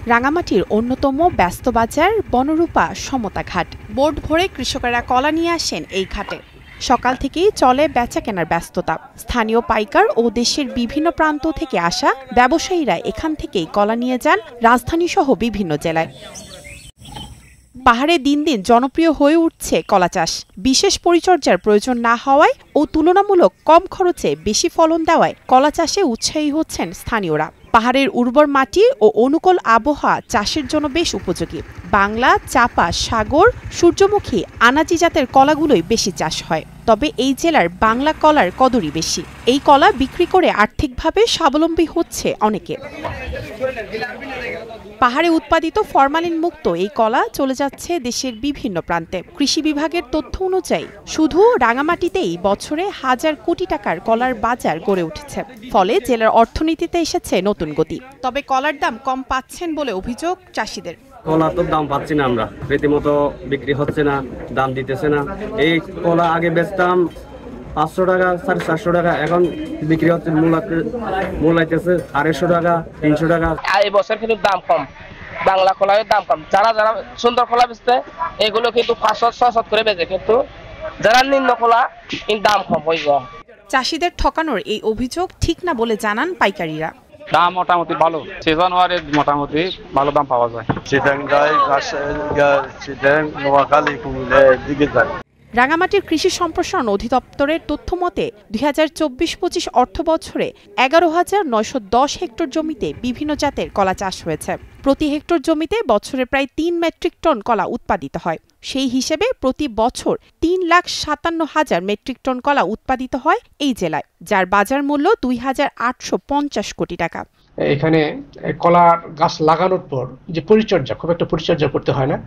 রাঙামাটির অন্যতম ব্যস্ত বাজার বনরূপা সমতা ঘাট। বোট ভরে কৃষকেরা কলা নিয়ে আসেন এই ঘাটে। সকাল থেকেই চলে বেচা কেনার ব্যস্ততা। স্থানীয় পাইকার ও দেশের বিভিন্ন প্রান্ত থেকে আসা ব্যবসায়ীরা এখান থেকেই কলা নিয়ে যান রাজধানীসহ বিভিন্ন জেলায়। পাহাড়ে দিন দিন জনপ্রিয় হয়ে উঠছে কলা চাষ। বিশেষ পরিচর্যার প্রয়োজন না হওয়ায় ও তুলনামূলক কম খরচে বেশি ফলন দেওয়ায় কলা চাষে উৎসাহী হচ্ছেন স্থানীয়রা। পাহাড়ের উর্বর মাটি ও অনুকূল আবহাওয়া চাষের জন্য বেশ উপযোগী। বাংলা, চাপা, সাগর, সূর্যমুখী, আনাজি জাতের কলাগুলোই বেশি চাষ হয়। তবে এই জেলার বাংলা কলার কদরই বেশি। এই কলা বিক্রি করে আর্থিকভাবে স্বাবলম্বী হচ্ছে অনেকে। পাহাড়ে উৎপাদিত ফরমালিন মুক্ত এই কলা চলে যাচ্ছে দেশের বিভিন্ন প্রান্তে। কৃষি বিভাগের তথ্য অনুযায়ী শুধু রাঙামাটিতেই বছরে হাজার কোটি টাকার কলার বাজার গড়ে উঠেছে। ফলে জেলার অর্থনীতিতে এসেছে নতুন গতি। তবে কলার দাম কম পাচ্ছেন বলে অভিযোগ চাষিদের। কলা তো দাম পাচ্ছি না, আমরা রীতিমতো বিক্রি হচ্ছে না, দাম দিতেছে না। এই কলা আগে বেচতাম 500 টাকা, 450 টাকা, এখন বিক্রি হচ্ছে মূলাইতেছে 250 টাকা, 300 টাকা। এই বছর কিন্তু দাম কম, বাংলা কলার দাম কম। যারা সুন্দর কলা বেচতে এগুলো কিন্তু 500-600 করে বেচে, কিন্তু যারা নিম্ন কলা কিন্তু দাম কম হয়ে যায়। চাষিদের ঠকানোর এই অভিযোগ ঠিক না বলে জানান পাইকারিরা। দাম মোটামুটি ভালো, সিজনওয়ারি মোটামুটি ভালো দাম পাওয়া যায়। রাঙামাটির কৃষি সম্প্রসারণ অধিদপ্তরের তথ্য মতে 2024-25 অর্থ বছরে 11,910 হেক্টর জমিতে বিভিন্ন জাতের কলা চাষ হয়েছে। প্রতি হেক্টর জমিতে বছরে প্রায় 3 মেট্রিক টন কলা উৎপাদিত হয়। সেই হিসেবে প্রতি বছর 3,57,000 মেট্রিক টন কলা উৎপাদিত হয় এই জেলায়, যার বাজার মূল্য 2,850 কোটি টাকা। এখানে কলার গাছ লাগানোর পর যে পরিচর্যা, খুব একটা পরিচর্যা করতে হয় না,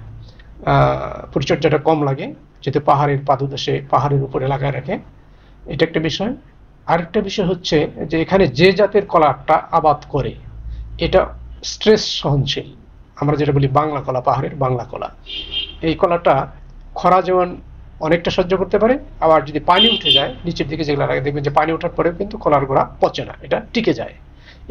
পরিচর্যাটা কম লাগে, যেহেতু পাহাড়ের পাদদেশে পাহাড়ের উপরে লাগায় রাখে, এটা একটা বিষয়। আরেকটা বিষয় হচ্ছে যে এখানে যে জাতের কলাটা আবাদ করে এটা স্ট্রেস সহনশীল, আমরা যেটা বলি বাংলা কলা, পাহাড়ের বাংলা কলা। এই কলাটা খরা যেমন অনেকটা সহ্য করতে পারে, আবার যদি পানি উঠে যায় নিচের দিকে, যেগুলো লাগে দেখবেন যে পানি ওঠার পরেও কিন্তু কলার গোড়া পচে না, এটা টিকে যায়।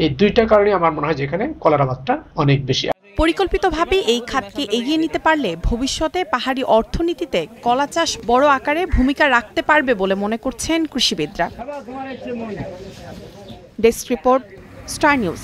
এই দুইটা কারণে আমার মনে হয় যে এখানে কলার আবাদটা অনেক বেশি। পরিকল্পিতভাবে এই খাতকে এগিয়ে নিতে পারলে ভবিষ্যতে পাহাড়ি অর্থনীতিতে কলা চাষ বড় আকারে ভূমিকা রাখতে পারবে বলে মনে করছেন কৃষিবিদরা। Desk report, star news.